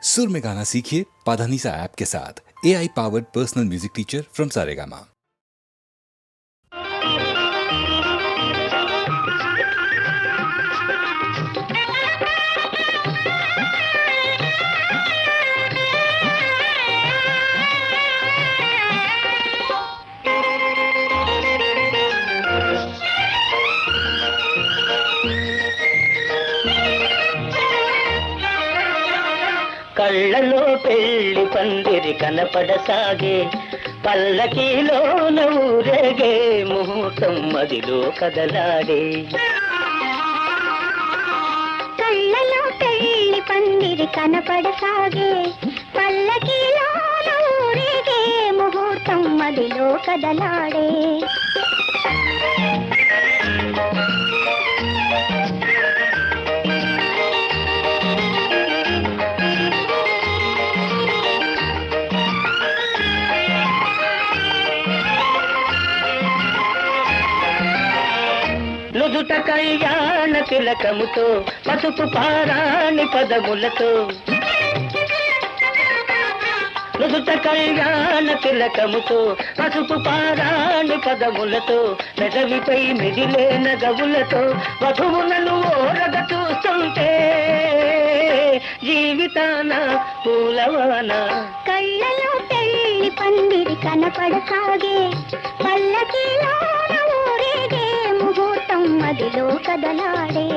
सुर में गाना सीखिए पाधानीसा ऐप के साथ। AI powered personal music teacher from Saregama. కళ్ళలో పెళ్లి పందిరి కనపడసాగే, పల్లకీలోన ఊరేగే ముహూర్తం మదిలో కదలాడే. కళ్ళలో పెళ్లి పందిరి కనపడసాగే, పల్లకీలోన ఊరేగే ముహూర్తం మదిలో కదలాడే. నుదుట కళ్యాణ తిలకముతో, పసుపు పారాణి పదములతో, నుదుట కళ్యాణ తిలకముతో, పసుపు పారాణి పదములతో, పెదవిపై మిదిలే నగవులతో, వధువులను ఓరగ చూస్తుంటే జీవితాన పూలవాన. కళ్ళలో పెళ్లి పందిరి కనపడసాగే, పల్లకీలోన ఊరేగే ముహూర్తం మదిలో కదలాడే.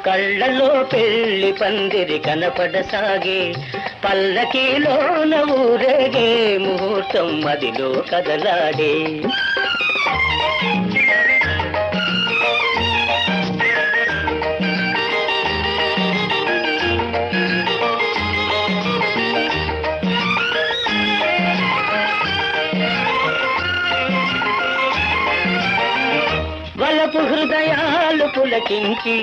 కళ్ళలో పెళ్లి పందిరి కనపడసాగే, పల్లకీలోన ఊరేగే ముహూర్తం మదిలో కదలాడే. వలపు హృదయాలు పులకించి,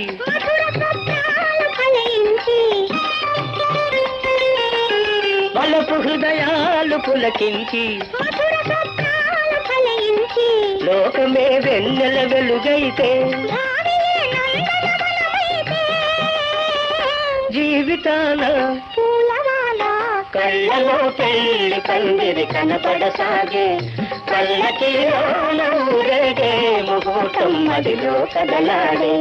వలపు హృదయాలు పులకించి, లోకమే వెన్నెల వెలుగైతే జీవితాన పూలవాన. కళ్ళలో పెళ్లి పందిరి కనపడసాగే, పల్లకీలోన ఊరేగే ముహూర్తం మదిలో కదలాడే.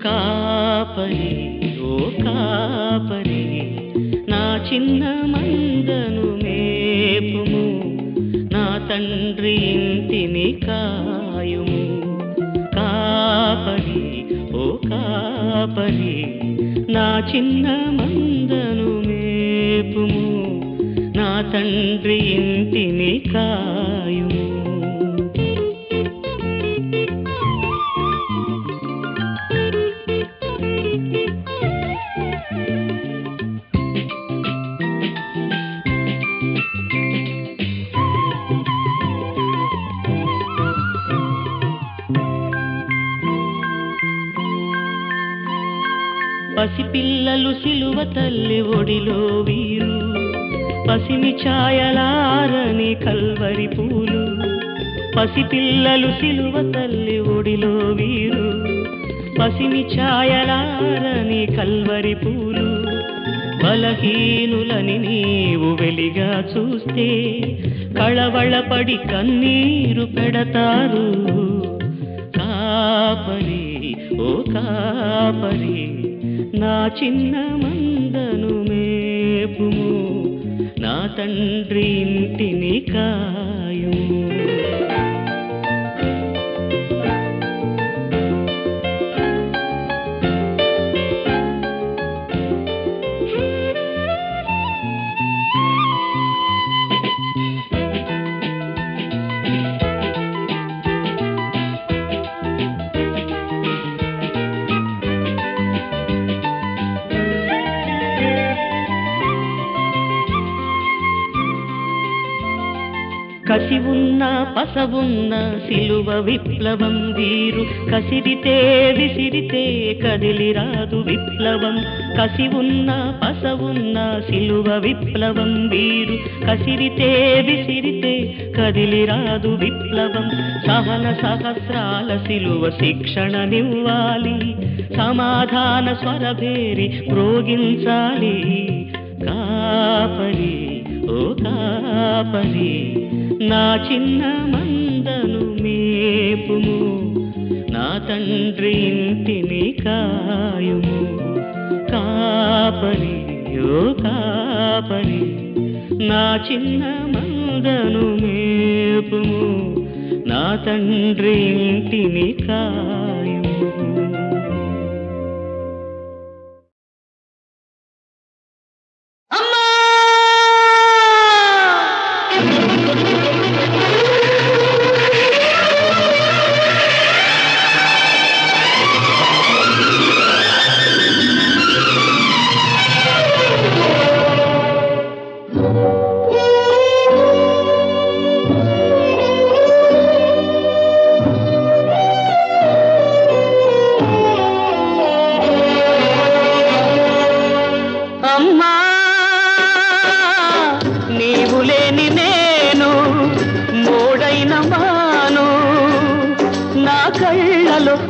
కాపరి ఓ కాపరి, నా చిన్న మందను మేపుము, నా తండ్రి ఇంటిని కాయుము. కాపరి ఓ కాపరి, నా చిన్న మందను మేపుము, నా తండ్రి ఇంటిని కాయుము. పసిపిల్లలు సిలువ తల్లి ఒడిలో వీరు, పసిమి ఛాయలారని కల్వరి పూలు, పసిపిల్లలు సిలువ తల్లి ఒడిలో వీరు, పసిమి ఛాయలారని కల్వరి పూలు. బలహీనులని నీవు వెలిగా చూస్తే కళవళపడి కన్నీరు పెడతారు. కాపరి ఓ కాపరి, నా చిన్న మందను మేపుము, నా తండ్రి ఇంటిని కాయుము. కసి ఉన్న పసవున్న సిలువ విప్లవం వీరు, కసిరితే విసిరితే కదిలిరాదు విప్లవం. కసి ఉన్న పసవున్న సిలువ విప్లవం వీరు, కసిరితే విసిరితే కదిలిరాదు విప్లవం. సహన సహస్రాల సిలువ శిక్షణనివ్వాలి, సమాధాన స్వరభేరి మ్రోగించాలి. కాపరి ఓ కాపరి, నా చిన్న మందను మేపుము, నా తండ్రి ఇంటిని కాయుము. కాపరి ఓ కాపరి, నా చిన్న మందను మేపుము, నా తండ్రి ఇంటిని కాయుము.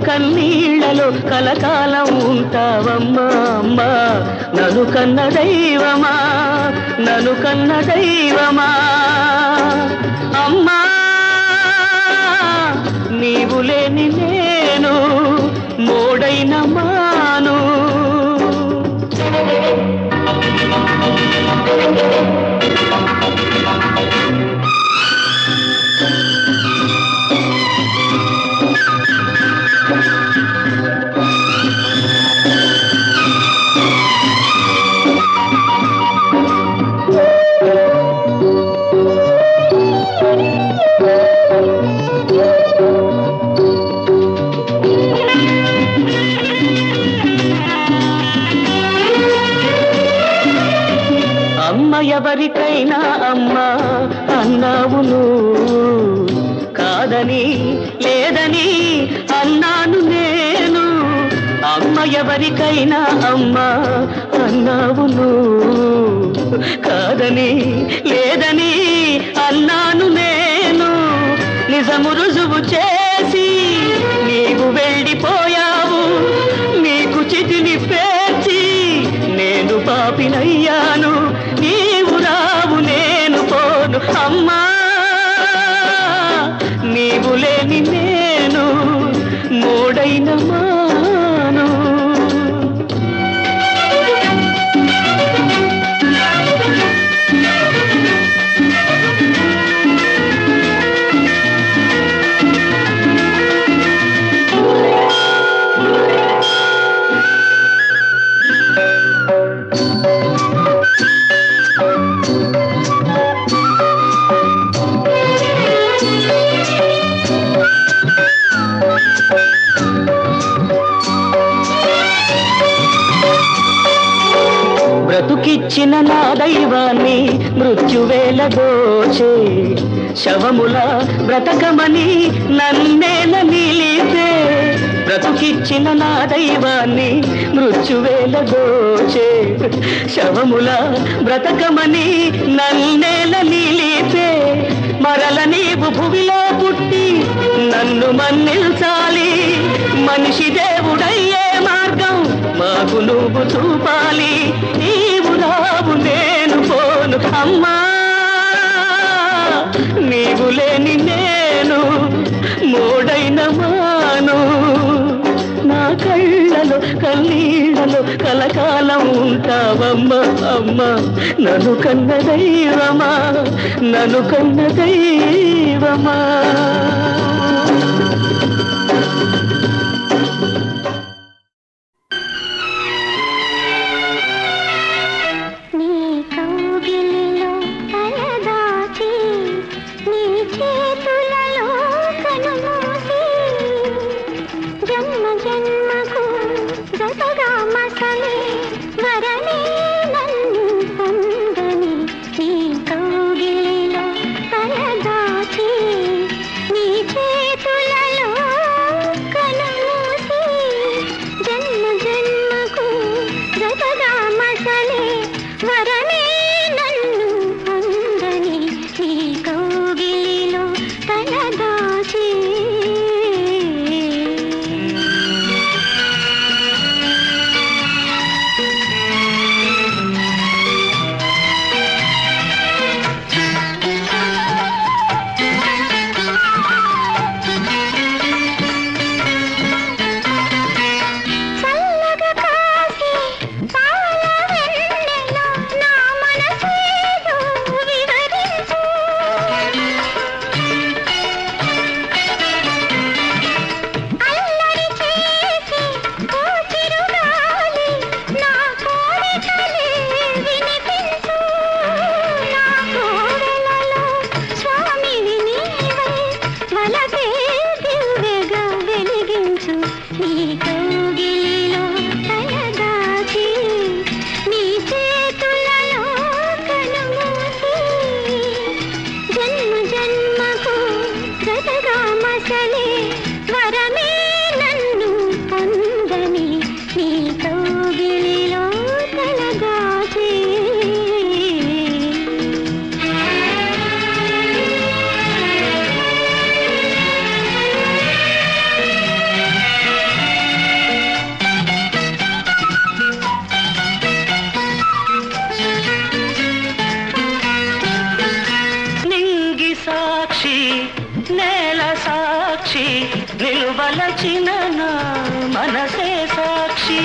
కన్నీళ్లలో కలకాలం ఉంటావమ్మా అమ్మా, నన్ను కన్న దైవమా, నన్ను కన్న దైవమా. అమ్మా నీవు లేని నేను మోడైన మాను. ఎవరికైనా అమ్మా అన్నావును, కాదని లేదని అన్నాను నేను. అమ్మ ఎవరికైనా అమ్మా అన్నావును, కాదని లేదని అన్నాను నేను. నిజము రుజువు చేసి నీవు వెళ్ళిపోయావు, నీకు చితిని పేర్చి నేను పాపినయ్యాను. నీవు రావు నేను పోను అమ్మా, నీవు లేని నేను మోడైన మాను. బ్రతుకిచ్చిన నా దైవాన్ని మృత్యువేళ దోచే, శవముల బ్రతకమని నన్నేల నిలిపే. బ్రతుకిచ్చిన నా దైవాన్ని మృత్యువేళ దోచే, శవముల బ్రతకమని నన్నేల నిలిపే. మరల నీవు భువిలో పుట్టి నన్ను మన్నిల్చాలి, మనిషి దేవుడయ్యే మార్గం మాకు నువ్వు చూపాలి. నీవు రావు నేను పోను అమ్మా, నీవు లేని నేను మోడైన మాను. నా కళ్ళలో కన్నీళ్ళలో కలకాలం ఉంటావమ్మా అమ్మా, నన్ను కన్న దైవమా, నన్ను కన్న దైవమా. నిలువలచిన నా మనసే సాక్షి,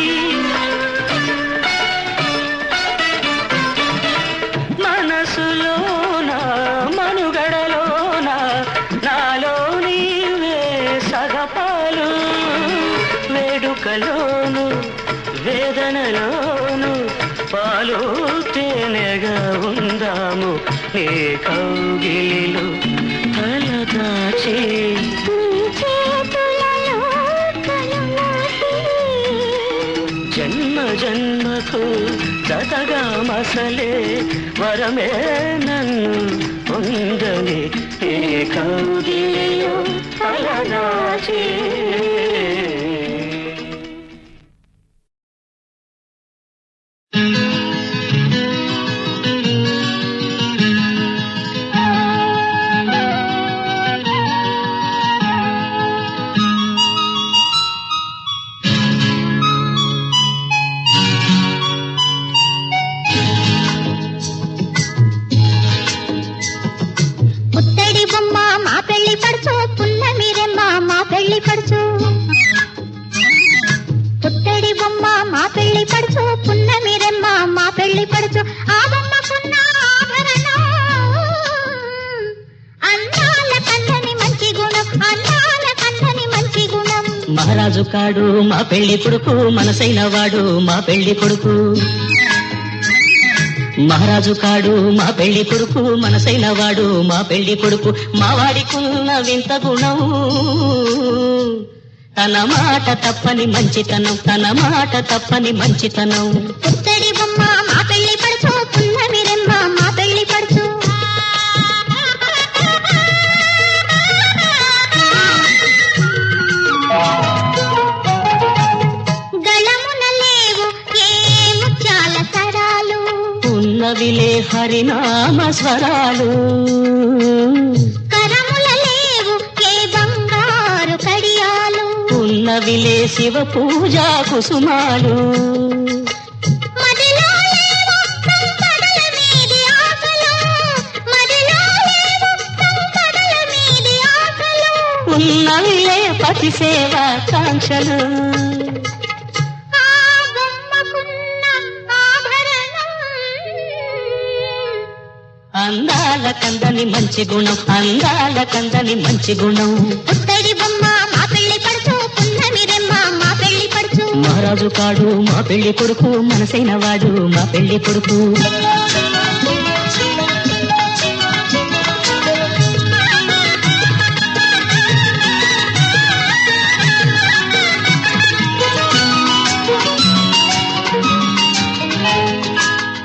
మనసులోన మనుగడలోన నాలో నీవే సగపాలు. వేడుకలోను వేదనలోను పాలు తేనెగా ఉందాము, నీ కౌగిలిలో తలదాచి జన్మ జన్మకు జతగా మసలే వరమే నన్ను పొందని, ఏ కౌగిలిలో తలదాచి. పుత్తడి బొమ్మ మా పెళ్లి పడుచు, పున్నమి రెమ్మ మా పెళ్లి పడుచు. ఆ బొమ్మకున్న ఆభరణం అందాల కన్నని మంచి గుణం, అందాల కన్నని మంచి గుణం. మహారాజు కాడు మా పెళ్లి కొడుకు, మనసైన వాడు మా పెళ్లి కొడుకు. మహారాజు కాడు మా పెళ్లి కొడుకు, మనసైన వాడు మా పెళ్లి కొడుకు. మా వాడికున్న వింత గుణం తన మాట తప్పని మంచితనం, తన మాట తప్పని మంచితనం. పుత్తడి బొమ్మ మా పెళ్లి పడుచు, పున్నమి రెమ్మ మా పెళ్లి పడుచు. గళమున లేవు ఏ ముత్యాల సరాలు, ఉన్నవిలే హరినామ స్వరాలు. కరముల లేవు ఏ బంగారు ఉన్నవిలే శివ పూజా కుసుమాలు. మదిలో లేవు సంపదల మీది ఆశలు, మదిలో లేవు సంపదల మీది ఆశలు. ఉన్నవిలే పతి సేవా కాంక్షలు. ఆ బొమ్మకున్న ఆభరణం అందాల కందని మంచి గుణం, అందాల కందని మంచి గుణం. పుత్తడి బొమ్మ మా పెళ్లి పడుచు, పున్నమి రెమ్మ మా పెళ్లి పడుచు. మహారాజు కాడు మా పెళ్లి కొడుకు, మనసైన వాడు మా పెళ్లి కొడుకు.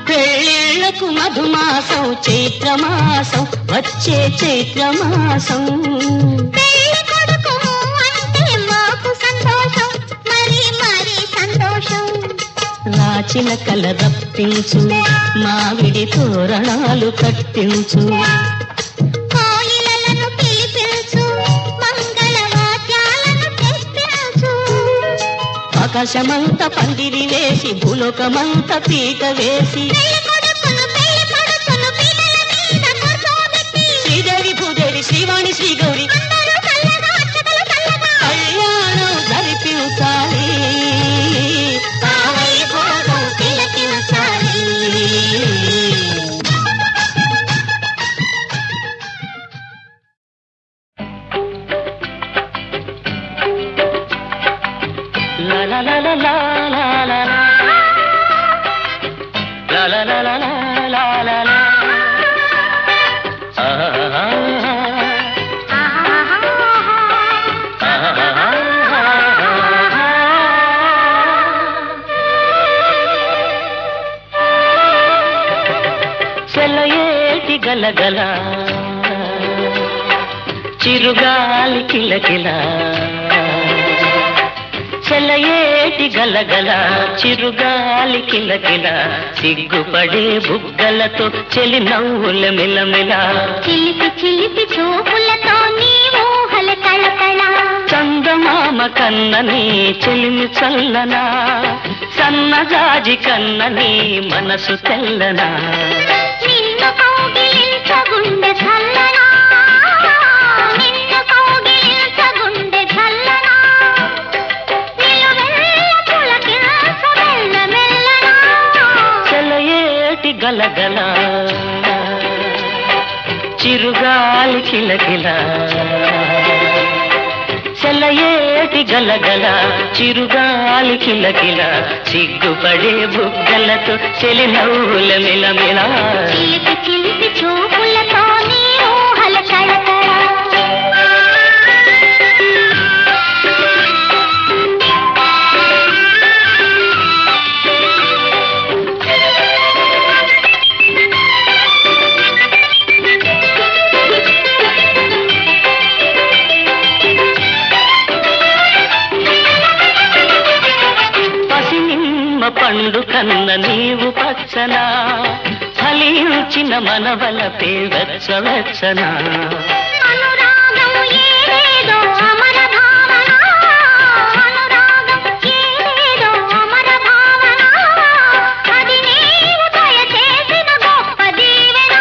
పెళ్ళిళ్ళకు మధుమాసం చైత్రమాసం, వచ్చే చైత్రమాసం. పెళ్లి కొడుకు అంటే మాకు సంతోషం, మరి మరి సంతోషం. రాచిన కల రప్పించు, మావిడి తోరణాలు కట్టించు. కోయిలలను పిలిపించు, మంగళ వాద్యాలను తెప్పించు. ఆకాశమంత పందిరి వేసి, భూలోకమంత పీట వేసి. పెళ్లి కొడుకును పెళ్లి పడుచును పీటల మీద కూర్చోబెట్టి, శ్రీదేవి భూదేవి శ్రీవాణి శ్రీగౌరి అందరూ చల్లగా అక్షతలు చల్లగా కళ్యాణం జరిపించాలి, ఆ Vaibhogam తిలకించాలి. La la la la la la la la la la la la la la la. Ah ah ah. సెలయేటి గలగల, చిరుగాలి కిలకిల. సెలయేటి గలగల, చిరుగాలి కిలకిల. సిగ్గుపడే బుగ్గలతో చెలి నవ్వుల మిలమిల. చిలిపి చిలిపి చూపులతో నీ ఊహల కళకళ. చందమామ కన్నని చెలిమి చల్లనా, సన్నజాజి కన్నని మనసు తెల్లనా. నిన్ను కౌగిలించ గుండె చల్లనా, నిన్ను కౌగిలించ గుండె చల్లనా. నిలువెల్ల పులకించ మెల్ల మెల్లనా. సెలయేటి గలగల, చిరుగాలి కిలకిల. సెలయేటి గలగల, చిరుగాలి కిలకిల. సిగ్గుపడే బుగ్గలతో చెలి నవ్వుల మిలమిల. చిలిపి చిలిపి చూపులతో నీ ఊహల కళకళ. పండు కన్న నీవు పచ్చనా, ఫలించిన మనవలపే వెచ్చవెచ్చనా. అనురాగం ఏదేదో అమర భావన, అనురాగం ఏదేదో అమర భావన. అది నీవు దయచేసిన గొప్ప దీవెన.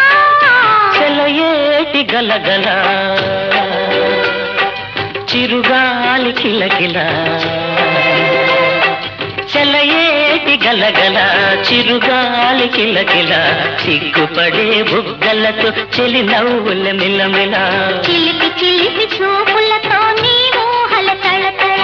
సెలయేటి గలగల, చిరుగాలి కిలకిల. సెలయేటి గలగల, చిరుగాలి కిలకిల. సిగ్గుపడే బుగ్గలతో చెలి నవ్వుల మిలమిల. చిలిపి చిలిపి చూపులతో నీ ఊహల కళకళ.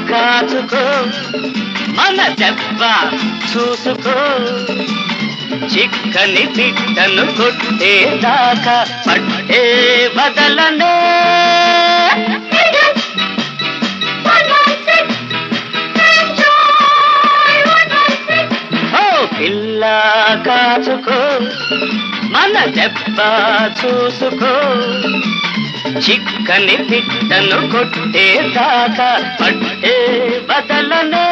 కాచుకో మన దెబ్బ చూసుకో, చిక్కని పిట్టను కొట్టేదాకా పట్టే బదలనే పిల్ల కాచుకో మన దెబ్బ చూసుకో చిక్కని పిట్టను కొట్టేదాకా పట్టే బదలనే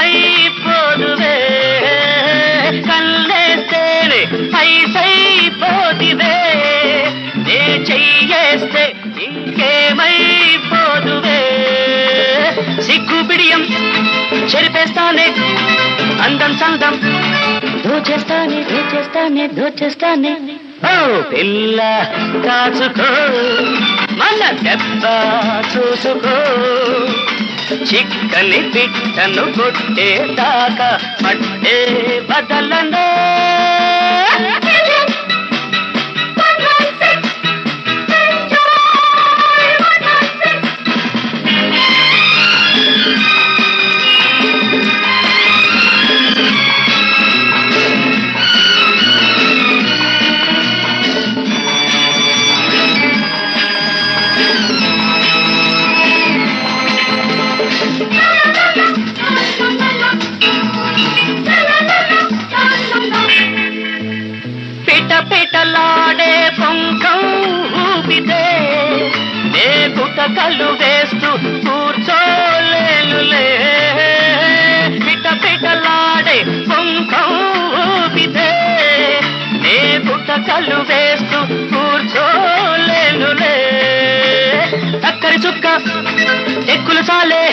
ఇంకేమైపోదువే కల్లేస్తేనే ఐసైపోదివే నే చెయ్యేస్తే ఇంకేమైపోదువే సిగ్గు బిడియం చెరిపేస్తానే అందం సందం దోచేస్తానే ఓ పిల్ల కాచుకో మన దెబ్బ చూసుకో చిక్కని పిట్టను కొట్టేదాకా పట్టే బదలనే పిటలాడే పొంకం ఊపితే నే గుటకలు వేస్తూ కూర్చోలేనులే పిటలాడే పొంకం ఊపితే నే గుటకలు వేస్తూ కూర్చోలేనులే చక్కరి చుక్క ఎక్కులు చాలే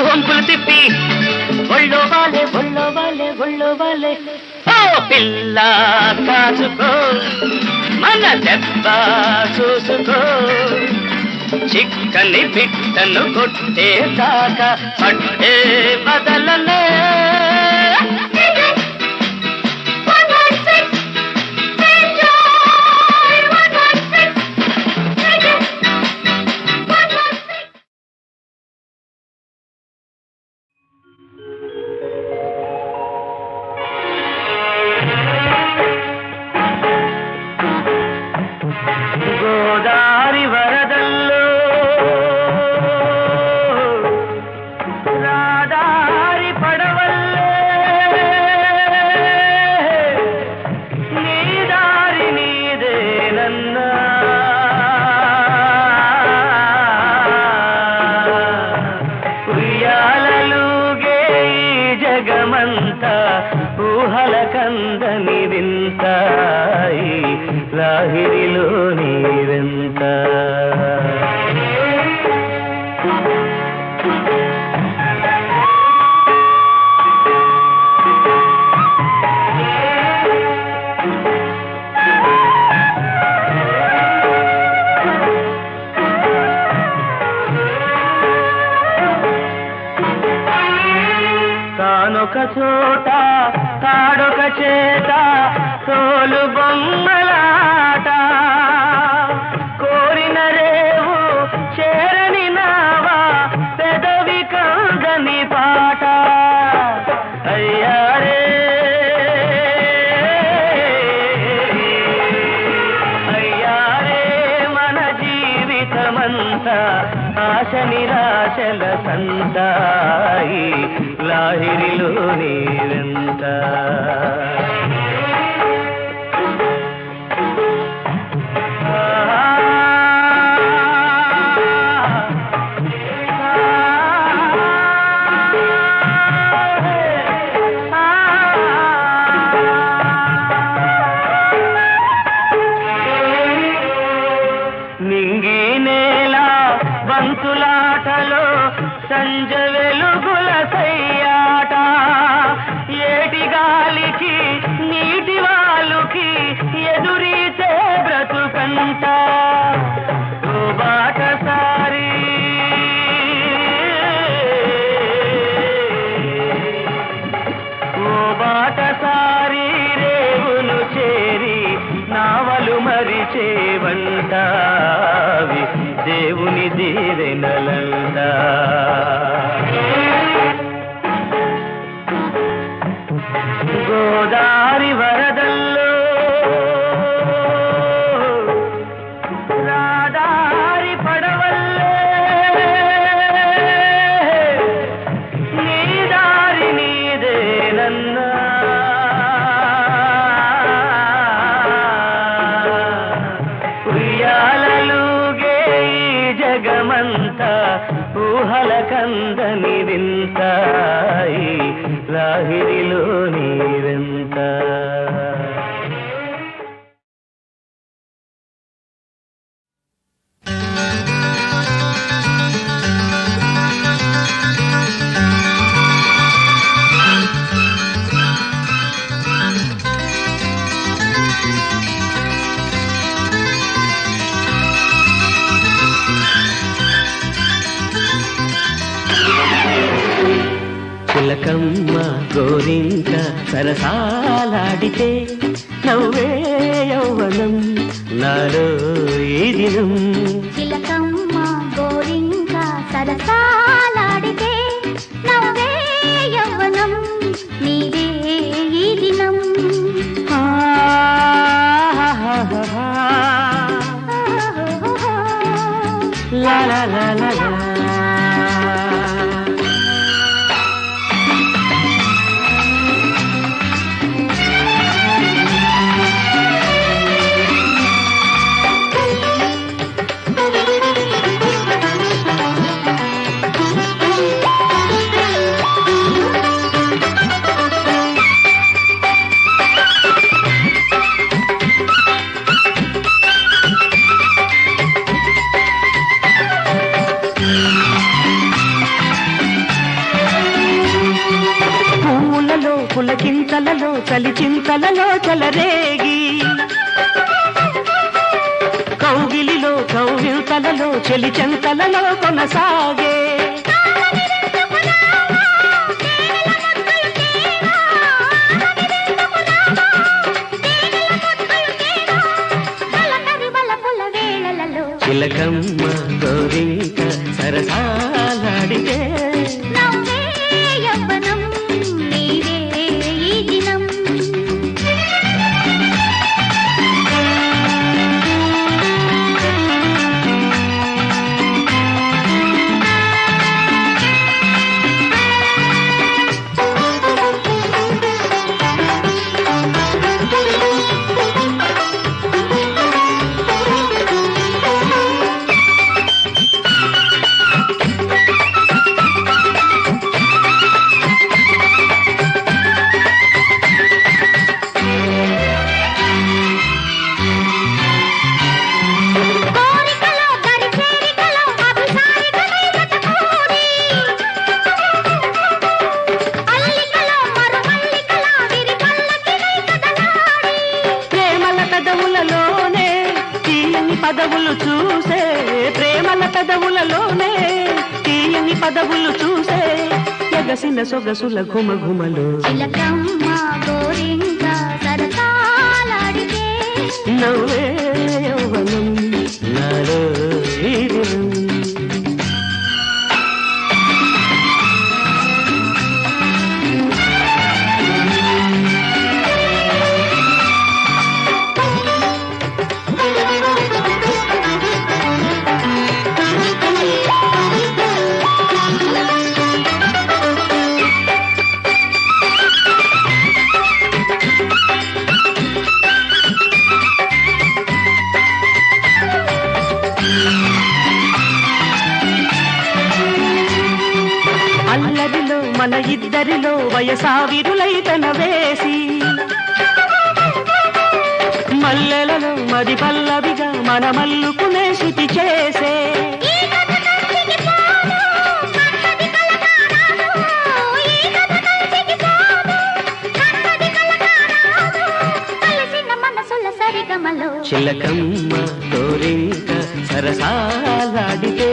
వంపులు తిప్పి ఒళ్ళో వాలే ఓ పిల్ల కాచుకో మన దెబ్బ చూసుకో చిక్కని పిట్టను కొట్టేదాకా పట్టే బదలనే గోదారి వరదల్లో రాదారి పడవల్లే నీ దారి నీదేనన్నా ఉయ్యాలలుగే ఈ జగమంతా ఊహల కందని వింతాయి లాహిరిలో నీవెంత తానొక చోట తాడొక చేత తోలు బొమ్మలాట కోరిన రేవు చేరని నావా పెదవి కందని పాట అయ్యారే మన జీవితమంతా ఆశ నిరాశల సంతాయి లాహిరిలో నీవెంత నింగి నేల బంతులాటలో సంజ వెలుగుల సై తీరెనలంట గోదారి వరదల్లో రాదారి పడవల్లే నీ దారి నీదేనన్నా ఉయ్యాలలుగే ఈ జగమంతా ఊహల కందని వింత ఈ లాహిరిలో నీవెంత చిలకమ్మ గోరింక సరసాలాడితే నవ్వే యౌవనం నాలో ఈ దినం చిలకమ్మ గోరింక సరసాలాడితే నవ్వే యవ్వనం నీవే ఈ దినం లా లా లా లా లా. పులకింతలలో చలిచింతలలో చలరేగి కౌగిలిలో కౌగిల్తలలో చెలిచెంతలలో కొనసాగే చిలకమ్మ గోరింక సరసాలాడితే పదవులు చూసే ప్రేమల పెదవులలోనే తీయని పదవులు చూసే ఎగసిన సొగసుల ఘుమఘుమలు చిలకమ్మ గోరింక సరసాలాడితే నవ్వే యౌవనం నాలో ఈ దినం అల్లరిలో మన ఇద్దరిలో వయసావిరులై తన వేసి మల్లెలలో మది పల్లవిగా మన మల్లుకునే శృతి చేసే చిలకమ్మ గోరింక సరసాలాడితే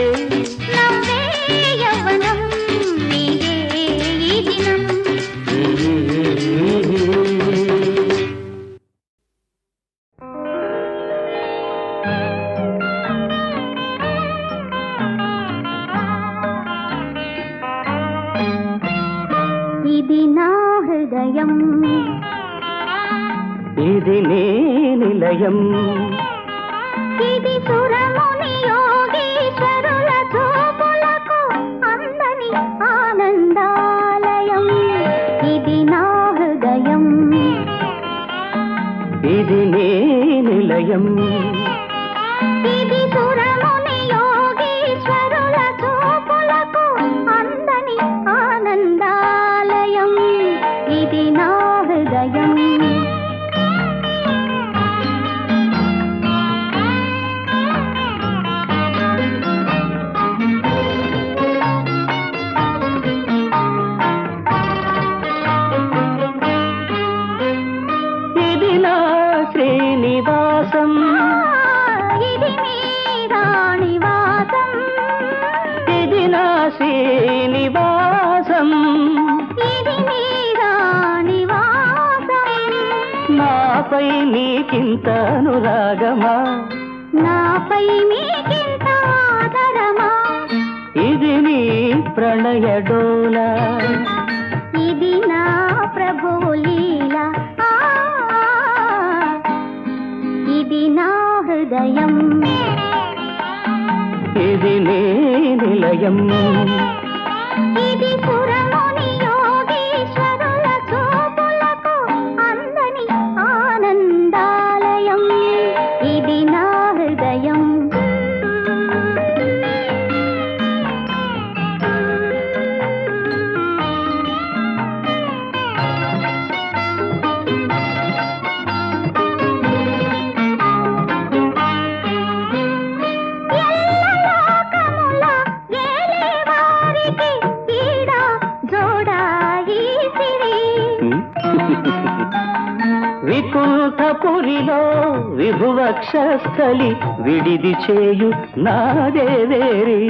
హృదయం ఇది నీ నిలయం ఇది సురముని యోగీశ్వరుల చూపులకు అందని ఆనందాలయం ఇది నా హృదయం ఇది నీ నిలయం ఇది సురముని యోగీశ్వరుల చూపులకు అందని ఆనందాలయం ఇది నా హృదయం ఇది నా శ్రీనివాసం ఇది మీ రాణివాసం ఇది నా శ్రీనివాసం ఇది మీ రాణివాసం నాపై నీకింత అనురాగమా నాపై మీకింత ఆదరమా ఇది నీ ప్రణయ డోలా ఇది నా ప్రభువు లీల ఇది నా హృదయం ఇది నీ నిలయం ఇది పురముని యోగీశ్వరుల చూపులకు అందని ఆనందాలయం ఇది నా హృదయం ఎల్లలోకముల ఏలేవారికి ఈడ జోడాయి సిరి వికుంఠపురిలో విభువక్షస్థలి విడిది చేయు నాదేవేరి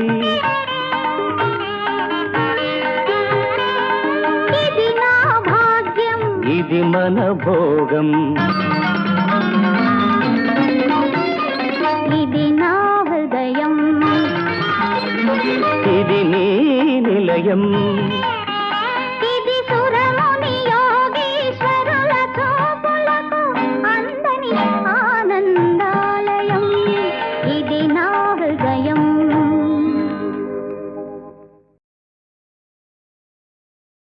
ఇది నా భాగ్యం ఇది మన భోగం ఇది నా హృదయం ఇది నీ నిలయం